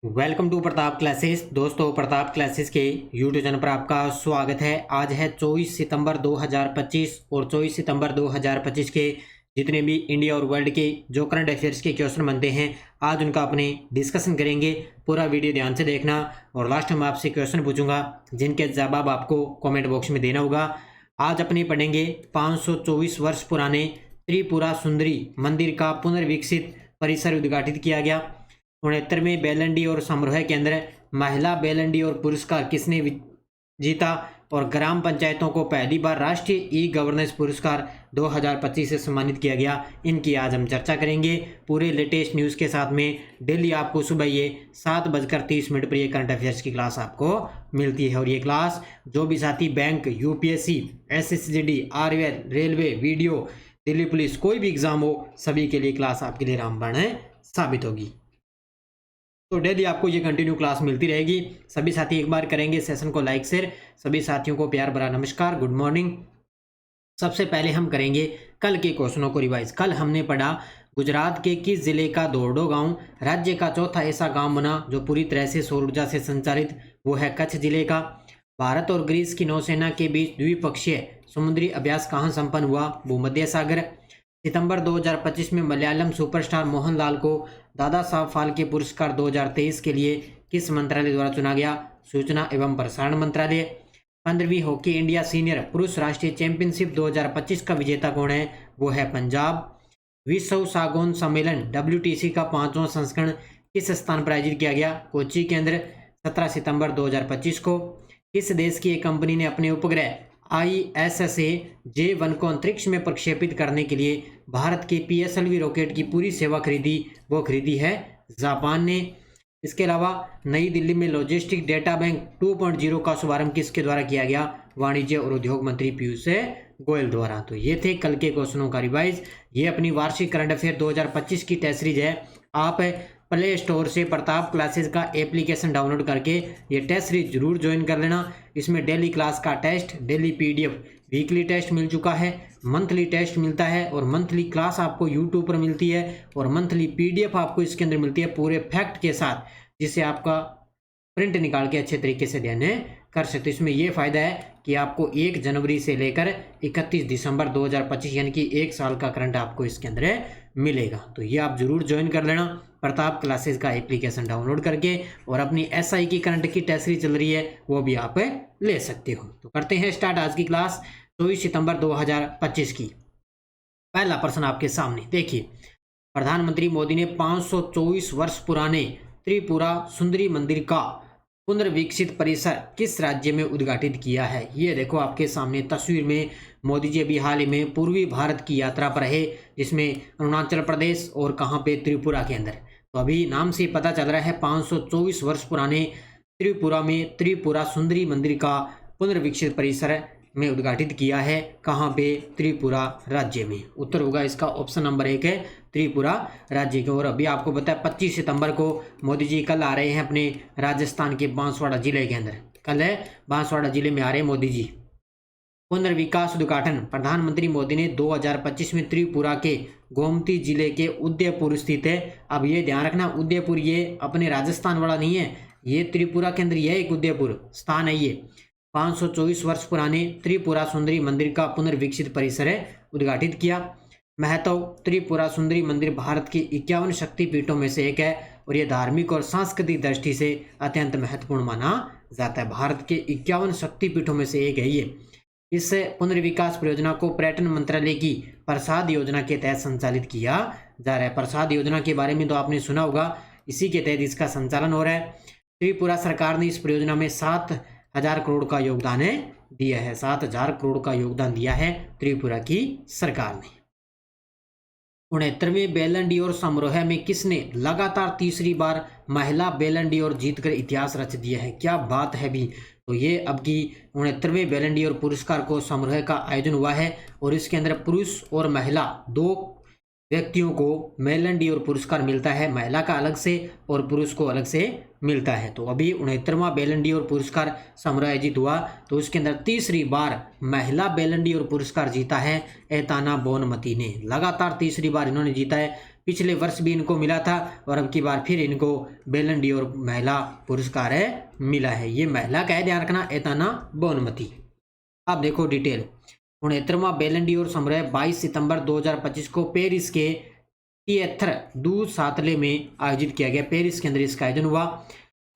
Welcome to Pratap classes. दोस्तों, Pratap classes के YouTube channel पर आपका स्वागत है। आज है 24 सितंबर 2025 और 24 सितंबर 2025 के जितने भी इंडिया और वर्ल्ड के जो करंट अफेयर्स के क्वेश्चन बनते हैं, आज उनका अपने डिस्कशन करेंगे। पूरा वीडियो ध्यान से देखना और लास्ट में आपसे क्वेश्चन पूछूंगा जिनके जवाब आपको कॉमेंट बॉक्स में देना होगा। आज अपने पढ़ेंगे 524 वर्ष पुराने त्रिपुरा सुंदरी मंदिर का पुनर्विकसित परिसर उद्घाटित किया गया। 69वें बैलन डी और समारोह के अंदर महिला बैलन डी और पुरस्कार किसने जीता और ग्राम पंचायतों को पहली बार राष्ट्रीय ई गवर्नेंस पुरस्कार 2025 से सम्मानित किया गया। इनकी आज हम चर्चा करेंगे पूरे लेटेस्ट न्यूज़ के साथ में। डेली आपको सुबह ये 7:30 पर ये करंट अफेयर्स की क्लास आपको मिलती है और ये क्लास जो भी साथी bank, UPSC, SSCD, RRB, railway, video, Delhi police, कोई भी एग्जाम हो, सभी के लिए क्लास आपके लिए रामबाण साबित होगी। तो डेली आपको ये कंटिन्यू क्लास मिलती रहेगी। सभी साथी एक बार करेंगे सेशन को लाइक शेयर। सभी साथियों को प्यार भरा नमस्कार, गुड मॉर्निंग। सबसे पहले हम करेंगे कल के क्वेश्चनों को रिवाइज। कल हमने पढ़ा गुजरात के किस जिले का दोरडो गांव राज्य का चौथा ऐसा गांव बना जो पूरी तरह से सौर ऊर्जा से संचालित, वो है कच्छ जिले का। भारत और ग्रीस की नौसेना के बीच द्विपक्षीय समुद्री अभ्यास कहाँ संपन्न हुआ, भूमध्य सागर। सितंबर 2025 में मलयालम सुपरस्टार मोहनलाल को दादा साहब फाल्के पुरस्कार 2023 के लिए किस मंत्रालय द्वारा चुना गया, सूचना एवं प्रसारण मंत्रालय। 15वीं हॉकी इंडिया सीनियर पुरुष राष्ट्रीय चैंपियनशिप 2025 का विजेता कौन है, वो है पंजाब। विश्व सागौन सम्मेलन WTC का 5वां संस्करण किस स्थान पर आयोजित किया गया, कोच्चि के अंदर, 17 सितंबर 2025 को। किस देश की एक कंपनी ने अपने उपग्रह ISSA J1 को अंतरिक्ष में प्रक्षेपित करने के लिए भारत के PSLV रॉकेट की पूरी सेवा खरीदी, वो खरीदी है जापान ने। इसके अलावा नई दिल्ली में लॉजिस्टिक डेटा बैंक 2.0 का शुभारंभ किसके द्वारा किया गया, वाणिज्य और उद्योग मंत्री पीयूष गोयल द्वारा। तो ये थे कल के क्वेश्चनों का रिवाइज। ये अपनी वार्षिक करंट अफेयर 2025 की टेस्ट सीरीज है। आप प्ले स्टोर से प्रताप क्लासेस का एप्लीकेशन डाउनलोड करके ये टेस्ट सीरीज जरूर ज्वाइन कर लेना। इसमें डेली क्लास का test, daily PDF, weekly test मिल चुका है, मंथली टेस्ट मिलता है और मंथली क्लास आपको यूट्यूब पर मिलती है और मंथली PDF आपको इसके अंदर मिलती है पूरे फैक्ट के साथ, जिससे आपका प्रिंट निकाल के अच्छे तरीके से ध्यान कर सकते। इसमें यह फ़ायदा है कि आपको 1 जनवरी से लेकर 31 दिसंबर 2025 यानी कि 1 साल का करंट आपको इसके अंदर मिलेगा। तो ये आप जरूर ज्वाइन कर लेना प्रताप क्लासेस का एप्लीकेशन डाउनलोड करके, और अपनी SI की करंट की टेस्ट सीरीज चल रही है वो भी आप ले सकते हो। तो करते हैं स्टार्ट आज की क्लास 24 सितंबर 2025 की। पहला प्रश्न आपके सामने देखिए, प्रधानमंत्री मोदी ने 524 वर्ष पुराने त्रिपुरा सुंदरी मंदिर का पुनर्विकसित परिसर किस राज्य में उद्घाटित किया है। ये देखो आपके सामने तस्वीर में मोदी जी अभी हाल ही में पूर्वी भारत की यात्रा पर है, जिसमें अरुणाचल प्रदेश और कहाँ पे, त्रिपुरा के अंदर। तो अभी नाम से पता चल रहा है 524 वर्ष पुराने त्रिपुरा में त्रिपुरा सुंदरी मंदिर का पुनर्विकसित परिसर में उद्घाटित किया है, कहाँ पे, त्रिपुरा राज्य में। उत्तर होगा इसका ऑप्शन नंबर 1 है त्रिपुरा राज्य के। और अभी आपको पता है 25 सितंबर को मोदी जी कल आ रहे हैं अपने राजस्थान के बांसवाड़ा जिले के अंदर। कल है बांसवाड़ा जिले में आ रहे हैं मोदी जी। पुनर्विकास उद्घाटन प्रधानमंत्री मोदी ने 2025 में त्रिपुरा के गोमती जिले के उदयपुर स्थित है। अब ये ध्यान रखना, उदयपुर ये अपने राजस्थान वाला नहीं है, ये त्रिपुरा के अंदर यह एक उदयपुर स्थान है। ये 524 वर्ष पुराने त्रिपुरा सुंदरी मंदिर का पुनर्विकसित परिसर है उद्घाटित किया। महत्व, त्रिपुरा सुंदरी मंदिर भारत की 51 शक्तिपीठों में से एक है और यह धार्मिक और सांस्कृतिक दृष्टि से अत्यंत महत्वपूर्ण माना जाता है। भारत के 51 शक्तिपीठों में से एक है ये। इस पुनर्विकास परियोजना को पर्यटन मंत्रालय की प्रसाद योजना के तहत संचालित किया जा रहा है। प्रसाद योजना के बारे में तो आपने सुना होगा, इसी के तहत इसका संचालन हो रहा है। त्रिपुरा सरकार ने इस परियोजना में 7,000 करोड़ का योगदान दिया है। 7,000 करोड़ का योगदान दिया है त्रिपुरा की सरकार ने। 69वें बैलन डी और समारोह में किसने लगातार तीसरी बार महिला बैलन डी और जीतकर इतिहास रच दिया है, क्या बात है भी। तो ये अब की 69वें बैलन डी और पुरस्कार को समारोह का आयोजन हुआ है और इसके अंदर पुरुष और महिला 2 व्यक्तियों को बैलन डी और पुरस्कार मिलता है, महिला का अलग से और पुरुष को अलग से मिलता है। तो अभी 69वां बैलन डी और पुरस्कार समारोह आयोजित हुआ, तो इसके अंदर तीसरी बार महिला बैलन डी और पुरस्कार जीता है एताना बोनमती ने। लगातार तीसरी बार इन्होंने जीता है। पिछले वर्ष भी इनको मिला था और अब की बार फिर इनको बैलन डी'ओर महिला पुरस्कार है मिला है। ये महिला का है, ध्यान रखना, एताना बोनमती। अब देखो डिटेल। 69वां बैलन डी'ओर समारोह 22 सितंबर 2025 को पेरिस के थिएटर दू सातले में आयोजित किया गया। पेरिस के अंदर इसका आयोजन हुआ।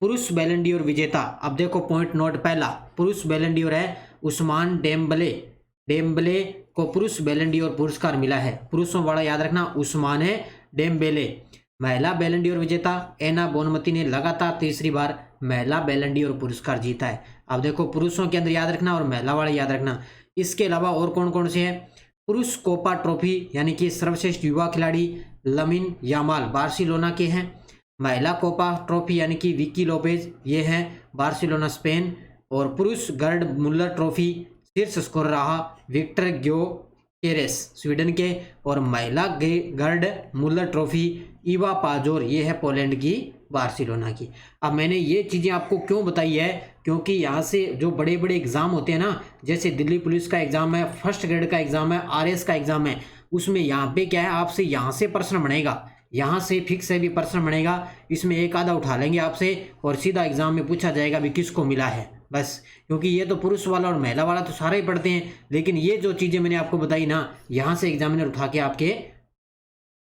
पुरुष बैलन डी'ओर विजेता, अब देखो पॉइंट नोट, पहला पुरुष बैलन डी'ओर है उस्मान डेम्बले को पुरुष बैलन डी'ओर पुरस्कार मिला है। पुरुषों वाला याद रखना उस्मान है डेम्बेले। महिला बैलन डी'ओर विजेता एना बोनमती ने लगातार तीसरी बार महिला बैलन डी'ओर पुरस्कार जीता है। अब देखो पुरुषों के अंदर याद रखना और महिला वाला याद रखना। इसके अलावा और कौन कौन से हैं? पुरुष कोपा ट्रॉफी यानी कि सर्वश्रेष्ठ युवा खिलाड़ी लमिन यामाल बार्सिलोना के हैं। महिला कोपा ट्रॉफी यानी कि विकी लोपेज, ये हैं बार्सिलोना स्पेन। और पुरुष गर्ड मुल्लर ट्रॉफी शीर्ष स्कोर रहा विक्टर ग्योकेरेस स्वीडन के। और महिला गर्ड मुल्लर ट्रॉफी इवा पाजोर, ये है पोलैंड की, बार्सिलोना की। अब मैंने ये चीज़ें आपको क्यों बताई है, क्योंकि यहाँ से जो बड़े बड़े एग्जाम होते हैं ना, जैसे दिल्ली पुलिस का एग्जाम है, फर्स्ट ग्रेड का एग्जाम है, आरएस का एग्जाम है, उसमें यहाँ पे क्या है, आपसे यहाँ से प्रश्न बनेगा, यहाँ से फिक्स है भी प्रश्न बनेगा। इसमें एक आधा उठा लेंगे आपसे और सीधा एग्जाम में पूछा जाएगा भी किसको मिला है, बस। क्योंकि ये तो पुरुष वाला और महिला वाला तो सारे ही पढ़ते हैं, लेकिन ये जो चीज़ें मैंने आपको बताई ना, यहाँ से एग्जामिनर उठा के आपके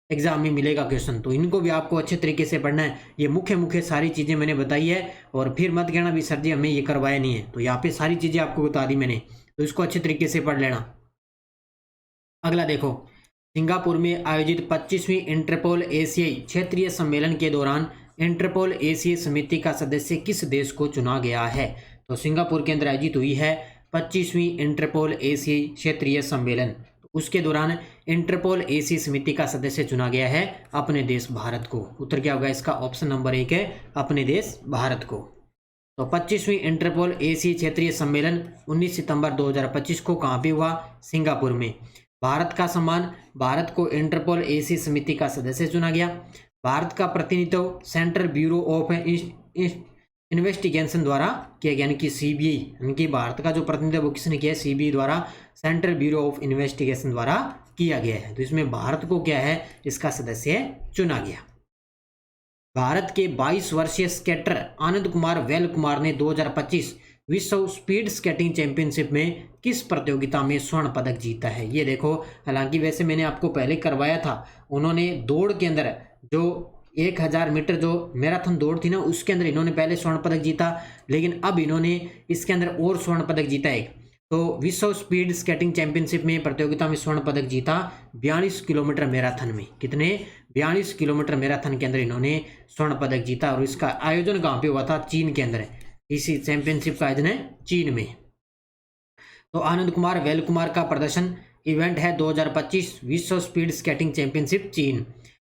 एग्जाम में मिलेगा क्वेश्चन, तो इनको भी आपको अच्छे तरीके से पढ़ना है। ये मुख्य सारी चीज़ें मैंने बताई है। और फिर मत कहना भी सर जी हमें ये करवाया नहीं है, तो यहाँ पे सारी चीज़ें आपको बता दी मैंने, तो इसको अच्छे तरीके से पढ़ लेना। अगला देखो, सिंगापुर में आयोजित 25वीं इंटरपोल एशियाई क्षेत्रीय सम्मेलन के दौरान इंटरपोल एशियाई समिति का सदस्य किस देश को चुना गया है? तो सिंगापुर के अंदर आयोजित हुई है 25वीं इंटरपोल एशियाई क्षेत्रीय सम्मेलन। उसके दौरान इंटरपोल एशियाई समिति का सदस्य चुना गया है अपने देश भारत को। उत्तर क्या होगा इसका? ऑप्शन नंबर 1 है अपने देश भारत को। तो 25वीं इंटरपोल एशियाई क्षेत्रीय सम्मेलन 19 सितंबर 2025 को कहाँ पे हुआ? सिंगापुर में। भारत का सम्मान, भारत को इंटरपोल एशियाई समिति का सदस्य चुना गया। भारत का प्रतिनिधित्व सेंट्रल ब्यूरो ऑफ इन्वेस्टिगेशन द्वारा किया गया, यानी कि सीबीआई, यानी कि भारत का जो प्रतिनिधित्व किसने किया? सीबीआई द्वारा, सेंट्रल ब्यूरो ऑफ इन्वेस्टिगेशन द्वारा किया गया है। तो इसमें भारत को क्या है, इसका सदस्य चुना गया। भारत के 22 वर्षीय स्केटर आनंद कुमार वेल कुमार ने 2025 विश्व स्पीड स्केटिंग चैंपियनशिप में किस प्रतियोगिता में स्वर्ण पदक जीता है? ये देखो, हालांकि वैसे मैंने आपको पहले करवाया था, उन्होंने दौड़ के अंदर जो 1000 मीटर जो मैराथन दौड़ थी ना, उसके अंदर इन्होंने पहले स्वर्ण पदक जीता, लेकिन अब इन्होंने इसके अंदर और स्वर्ण पदक जीता एक। तो विश्व स्पीड स्केटिंग चैंपियनशिप में प्रतियोगिता में स्वर्ण पदक जीता 42 किलोमीटर मैराथन में। कितने? 42 किलोमीटर मैराथन के अंदर इन्होंने स्वर्ण पदक जीता। और इसका आयोजन कहाँ पे हुआ था? चीन के अंदर। इसी चैंपियनशिप का आयोजन है चीन में। तो आनंद कुमार वेल कुमार का प्रदर्शन इवेंट है 2025 विश्व स्पीड स्केटिंग चैंपियनशिप चीन।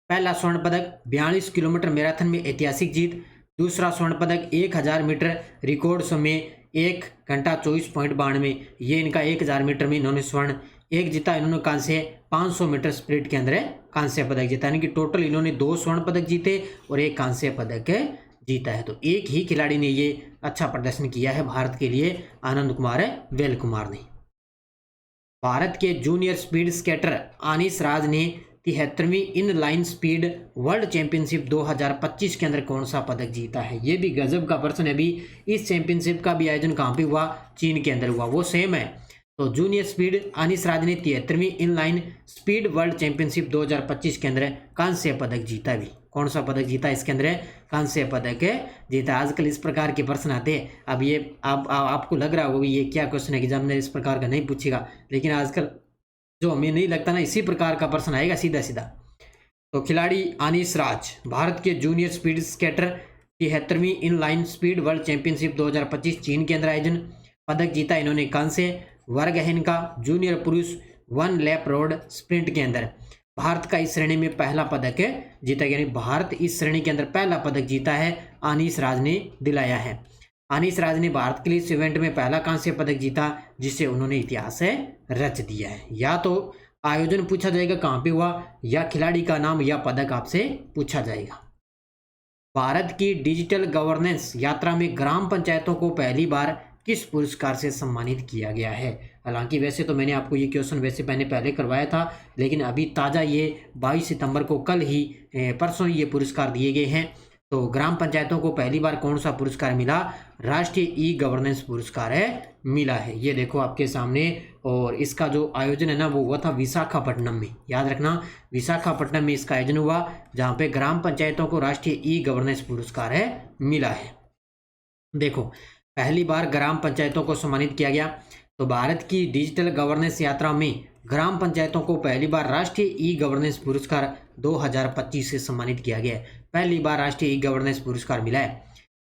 पहला स्वर्ण पदक 42 किलोमीटर मैराथन में ऐतिहासिक जीत। दूसरा स्वर्ण पदक 1000 मीटर रिकॉर्ड समय 1 घंटा 24.92, ये इनका 1000 मीटर में इन्होंने स्वर्ण। एक जीता इन्होंने कांस्य 500 मीटर स्प्रिंट के अंदर कांस्य पदक जीता, यानी कि टोटल इन्होंने 2 स्वर्ण पदक जीते और 1 कांस्य पदक जीता है। तो एक ही खिलाड़ी ने ये अच्छा प्रदर्शन किया है भारत के लिए, आनंद कुमार वेल कुमार ने। भारत के junior speed skater Anis Raj ने 73वीं inline speed world championship 2025 के अंदर कौन सा पदक जीता है? ये भी गजब का प्रश्न है। अभी इस चैंपियनशिप का भी आयोजन कहाँ पे हुआ? चीन के अंदर हुआ, वो सेम है। तो जूनियर स्पीड आनिस राज ने 73वीं inline speed world championship 2025 के अंदर कांस्य पदक जीता। भी कौन सा पदक जीता? इसके अंदर कांस्य पदक जीता। आजकल इस प्रकार के प्रश्न आते हैं। अब ये आपको लग रहा होगा ये क्या क्वेश्चन है कि जब इस प्रकार का नहीं पूछेगा, लेकिन आजकल जो हमें नहीं लगता ना, इसी प्रकार का प्रश्न आएगा सीधा सीधा। तो खिलाड़ी आनिस राज, भारत के जूनियर स्पीड स्केटर 73वीं inline speed world championship 2025 चीन के अंदर आयोजन। पदक जीता इन्होंने कांस्य। वर्ग है इनका जूनियर पुरुष 1 लैप रोड स्प्रिंट के अंदर। भारत का इस श्रेणी में पहला पदक जीता, यानी भारत इस श्रेणी के अंदर पहला पदक जीता है, आनिस राज ने दिलाया है। आनिस राज ने भारत के लिए इस इवेंट में पहला कांस्य पदक जीता, जिससे उन्होंने इतिहास रच दिया है। या तो आयोजन पूछा जाएगा कहाँ पे हुआ, या खिलाड़ी का नाम या पदक आपसे पूछा जाएगा। भारत की डिजिटल गवर्नेंस यात्रा में ग्राम पंचायतों को पहली बार किस पुरस्कार से सम्मानित किया गया है। हालांकि वैसे तो मैंने आपको ये क्वेश्चन वैसे मैंने पहले करवाया था, लेकिन अभी ताज़ा ये 22 सितंबर को कल ही परसों ये पुरस्कार दिए गए हैं। तो ग्राम पंचायतों को पहली बार कौन सा पुरस्कार मिला? राष्ट्रीय ई गवर्नेंस पुरस्कार है मिला है। ये देखो आपके सामने। और इसका जो आयोजन है ना वो हुआ था विशाखापट्टनम में, याद रखना विशाखापट्टनम में इसका आयोजन हुआ, जहाँ पे ग्राम पंचायतों को राष्ट्रीय ई गवर्नेंस पुरस्कार है मिला है। देखो पहली बार ग्राम पंचायतों को सम्मानित किया गया। तो भारत की डिजिटल गवर्नेंस यात्रा में ग्राम पंचायतों को पहली बार राष्ट्रीय ई गवर्नेंस पुरस्कार 2025 से सम्मानित किया गया है। पहली बार राष्ट्रीय ई गवर्नेंस पुरस्कार मिला है।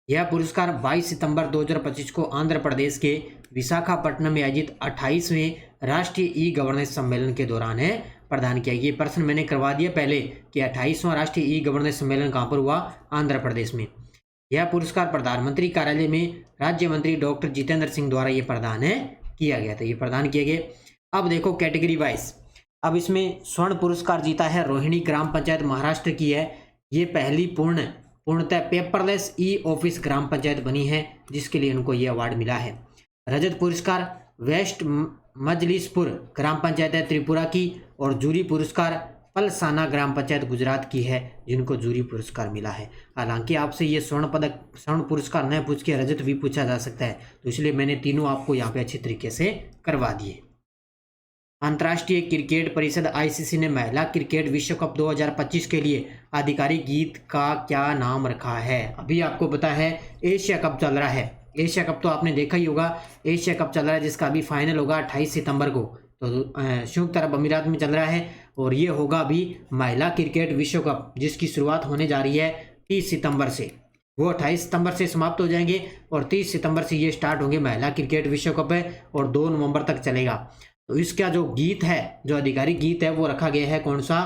यह पुरस्कार 22 सितंबर 2025 को आंध्र प्रदेश के विशाखापट्टनम में आयोजित 28वें राष्ट्रीय ई गवर्नेंस सम्मेलन के दौरान है प्रदान किया। ये प्रश्न मैंने करवा दिया पहले कि 28वां राष्ट्रीय ई गवर्नेंस सम्मेलन कहाँ पर हुआ? आंध्र प्रदेश में। यह पुरस्कार प्रधानमंत्री कार्यालय में राज्य मंत्री डॉक्टर जितेंद्र सिंह द्वारा ये प्रदान किया गया था। ये प्रदान किए गए। अब देखो कैटेगरी वाइज, अब इसमें स्वर्ण पुरस्कार जीता है रोहिणी ग्राम पंचायत महाराष्ट्र की है। ये पहली पूर्णतः पेपरलेस ई ऑफिस ग्राम पंचायत बनी है, जिसके लिए उनको ये अवार्ड मिला है। रजत पुरस्कार वेस्ट मजलिसपुर ग्राम पंचायत है त्रिपुरा की, और जूरी पुरस्कार पलसाना ग्राम पंचायत गुजरात की है, जिनको जूरी पुरस्कार मिला है। हालांकि आपसे ये स्वर्ण पुरस्कार न पूछ के रजत भी पूछा जा सकता है, तो इसलिए मैंने तीनों आपको यहाँ पे अच्छे तरीके से करवा दिए। अंतर्राष्ट्रीय क्रिकेट परिषद आईसीसी ने महिला क्रिकेट विश्व कप 2025 के लिए आधिकारिक गीत का क्या नाम रखा है? अभी आपको पता है एशिया कप चल रहा है। एशिया कप तो आपने देखा ही होगा। एशिया कप चल रहा है जिसका अभी फाइनल होगा 28 सितंबर को, तो संयुक्त अरब अमीरात में चल रहा है। और ये होगा अभी महिला क्रिकेट विश्व कप, जिसकी शुरुआत होने जा रही है 30 सितंबर से। वो 28 सितंबर से समाप्त हो जाएंगे और 30 सितंबर से ये स्टार्ट होंगे। महिला क्रिकेट विश्व कप है और 2 नवंबर तक चलेगा। तो इसका जो गीत है, जो आधिकारिक गीत है, वो रखा गया है कौन सा?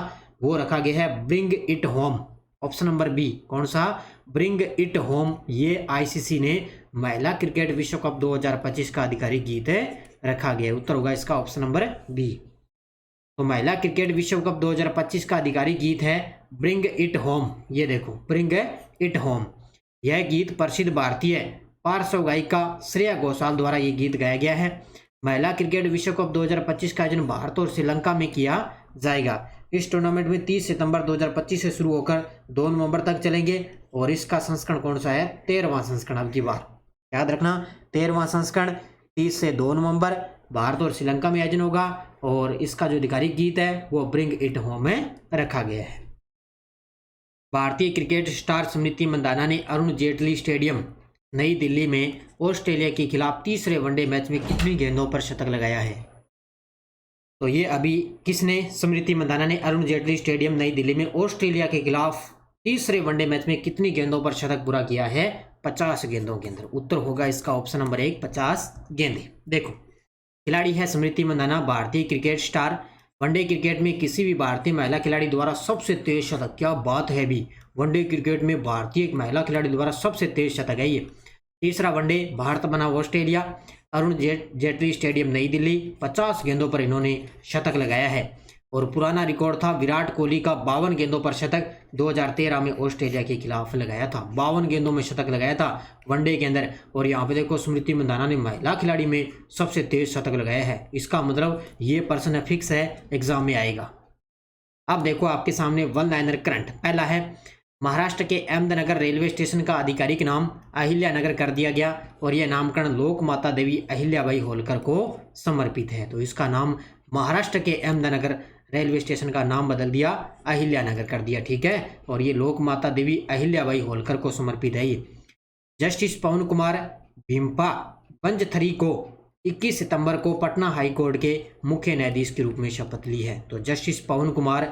वो रखा गया है bring it home. Option number B. कौन सा? Bring it home. ये आईसीसी ने महिला क्रिकेट विश्व कप 2025 का आधिकारिक गीत है रखा गया है। उत्तर होगा इसका ऑप्शन नंबर बी। तो महिला क्रिकेट विश्व कप 2025 का आधिकारिक गीत है ब्रिंग इट होम। ये देखो ब्रिंग इट होम। यह गीत प्रसिद्ध भारतीय पार्श्व गायिका श्रेया घोषाल द्वारा ये गीत गाया गया है। महिला क्रिकेट विश्व कप 2025 का आयोजन भारत और श्रीलंका में किया जाएगा। इस टूर्नामेंट में 30 सितंबर 2025 से शुरू होकर 2 नवंबर तक चलेंगे। और इसका संस्करण कौन सा है? 13वां संस्करण। अब की बार याद रखना, 13वां संस्करण 30 से 2 नवंबर भारत और श्रीलंका में आयोजन होगा। और इसका जो आधिकारिक गीत है वो ब्रिंग इट होम में रखा गया है। भारतीय क्रिकेट स्टार स्मृति मंदाना ने अरुण जेटली स्टेडियम नई दिल्ली में ऑस्ट्रेलिया के खिलाफ तीसरे वनडे मैच में कितनी गेंदों पर शतक लगाया है? तो ये अभी किसने? स्मृति मंदाना ने अरुण जेटली स्टेडियम नई दिल्ली में ऑस्ट्रेलिया के खिलाफ तीसरे वनडे मैच में कितनी गेंदों पर शतक पूरा किया है? 50 गेंदों के अंदर। उत्तर होगा इसका ऑप्शन नंबर 1, 50 गेंदें। देखो खिलाड़ी है स्मृति मंदाना, भारतीय क्रिकेट स्टार। वनडे क्रिकेट में किसी भी भारतीय महिला खिलाड़ी द्वारा सबसे तेज शतक। क्या बात है भी, वनडे क्रिकेट में भारतीय महिला खिलाड़ी द्वारा सबसे तेज शतक है ये। तीसरा वनडे भारत बना ऑस्ट्रेलिया, अरुण जेटली स्टेडियम नई दिल्ली, 50 गेंदों पर इन्होंने शतक लगाया है। और पुराना रिकॉर्ड था विराट कोहली का 52 गेंदों पर शतक 2013 में ऑस्ट्रेलिया के खिलाफ लगाया था। 52 गेंदों में शतक लगाया था वनडे के अंदर। और यहाँ पे देखो स्मृति मंदाना ने महिला खिलाड़ी में सबसे तेज शतक लगाया है। इसका मतलब ये प्रश्न फिक्स है, एग्जाम में आएगा। अब देखो आपके सामने वन लाइनर करंट। पहला है महाराष्ट्र के अहमदनगर रेलवे स्टेशन का आधिकारिक नाम अहिल्यानगर कर दिया गया और यह नामकरण लोक माता देवी अहिल्याबाई होलकर को समर्पित है। तो इसका नाम महाराष्ट्र के अहमदनगर रेलवे स्टेशन का नाम बदल दिया, अहिल्यानगर कर दिया। ठीक है, और ये लोक माता देवी अहिल्याबाई होलकर को समर्पित है। ये जस्टिस पवन कुमार भिम्पा पंजथरी को 21 सितंबर को पटना हाई कोर्ट के मुख्य न्यायाधीश के रूप में शपथ ली है। तो जस्टिस पवन कुमार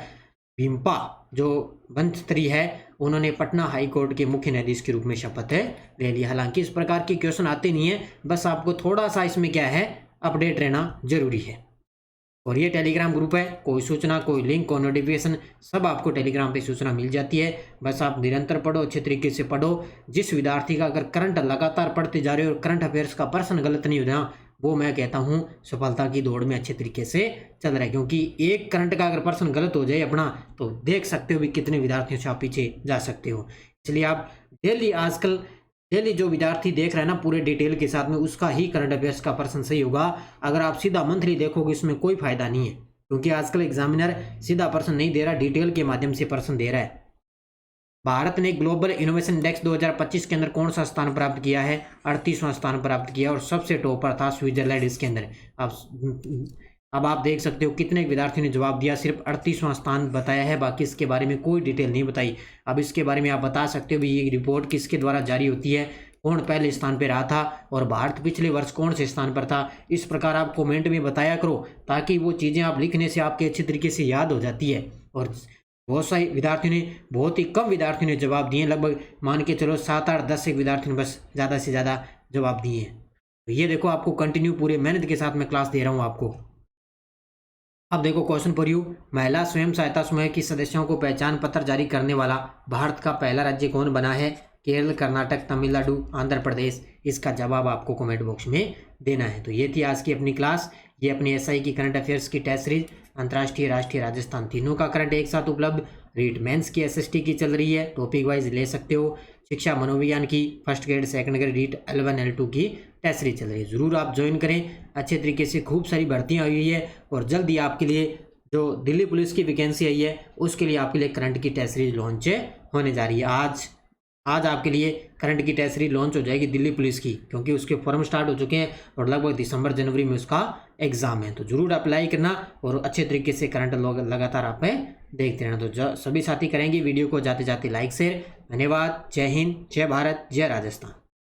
भिम्पा जो पंजथरी है, उन्होंने पटना हाई कोर्ट के मुख्य न्यायाधीश के रूप में शपथ ले ली। हालांकि इस प्रकार के क्वेश्चन आते नहीं है, बस आपको थोड़ा सा इसमें क्या है, अपडेट रहना जरूरी है। और ये टेलीग्राम ग्रुप है, कोई सूचना, कोई लिंक, कोई नोटिफिकेशन सब आपको टेलीग्राम पे सूचना मिल जाती है। बस आप निरंतर पढ़ो, अच्छे तरीके से पढ़ो। जिस विद्यार्थी का अगर करंट लगातार पढ़ते जा रहे हो और करंट अफेयर्स का प्रश्न गलत नहीं हो रहा, वो मैं कहता हूँ सफलता की दौड़ में अच्छे तरीके से चल रहा है। क्योंकि एक करंट का अगर प्रश्न गलत हो जाए अपना, तो देख सकते हो भी कितने विद्यार्थियों से आप पीछे जा सकते हो। इसलिए आप डेली आजकल डेली जो विद्यार्थी देख रहा है ना पूरे डिटेल के साथ में, उसका ही करंट अफेयर्स का प्रश्न सही होगा। अगर आप सीधा मंथली देखोगे इसमें कोई फायदा नहीं है, क्योंकि आजकल एग्जामिनर सीधा प्रश्न नहीं दे रहा, डिटेल के माध्यम से प्रश्न दे रहा है। भारत ने ग्लोबल इनोवेशन इंडेक्स 2025 के अंदर कौन सा स्थान प्राप्त किया है? 38वां स्थान प्राप्त किया और सबसे टॉपर था स्विट्जरलैंड इसके अंदर। अब आप देख सकते हो कितने विद्यार्थियों ने जवाब दिया, सिर्फ 38वां स्थान बताया है, बाकी इसके बारे में कोई डिटेल नहीं बताई। अब इसके बारे में आप बता सकते हो भी ये रिपोर्ट किसके द्वारा जारी होती है, कौन पहले स्थान पर रहा था और भारत पिछले वर्ष कौन से स्थान पर था। इस प्रकार आप कमेंट में बताया करो, ताकि वो चीज़ें आप लिखने से आपके अच्छी तरीके से याद हो जाती है। और बहुत सारे विद्यार्थियों ने, बहुत ही कम विद्यार्थियों ने जवाब दिए, लगभग मान के चलो 7, 8, 10 एक विद्यार्थियों ने बस ज़्यादा से ज़्यादा जवाब दिए हैं। तो ये देखो आपको कंटिन्यू पूरे मेहनत के साथ मैं क्लास दे रहा हूँ आपको। अब देखो क्वेश्चन फॉर यू, महिला स्वयं सहायता समूह की सदस्यों को पहचान पत्र जारी करने वाला भारत का पहला राज्य कौन बना है? केरल, कर्नाटक, तमिलनाडु, आंध्र प्रदेश। इसका जवाब आपको कमेंट बॉक्स में देना है। तो ये थी आज की अपनी क्लास। ये अपनी एसआई की करंट अफेयर्स की टेस्ट सीरीज, अंतर्राष्ट्रीय, राष्ट्रीय, राजस्थान तीनों का करंट एक साथ उपलब्ध। रीट मेंस की एसएसटी की चल रही है, टॉपिक वाइज ले सकते हो। शिक्षा मनोविज्ञान की first grade, second grade, REET L1 L2 की टेस्ट सीरीज चल रही है। ज़रूर आप ज्वाइन करें, अच्छे तरीके से खूब सारी भर्तियाँ हुई है और जल्दी आपके लिए जो दिल्ली पुलिस की वैकेंसी आई है उसके लिए आपके लिए करंट की टेस्ट सीरीज लॉन्च होने जा रही है। आज आपके लिए करंट की टेस्ट सीरीज लॉन्च हो जाएगी दिल्ली पुलिस की, क्योंकि उसके फॉर्म स्टार्ट हो चुके हैं और लगभग दिसंबर जनवरी में उसका एग्जाम है। तो जरूर अप्लाई करना और अच्छे तरीके से करंट लगातार आप देखते रहना। तो सभी साथी करेंगे वीडियो को जाते जाते लाइक शेयर। धन्यवाद। जय हिंद, जय भारत, जय राजस्थान।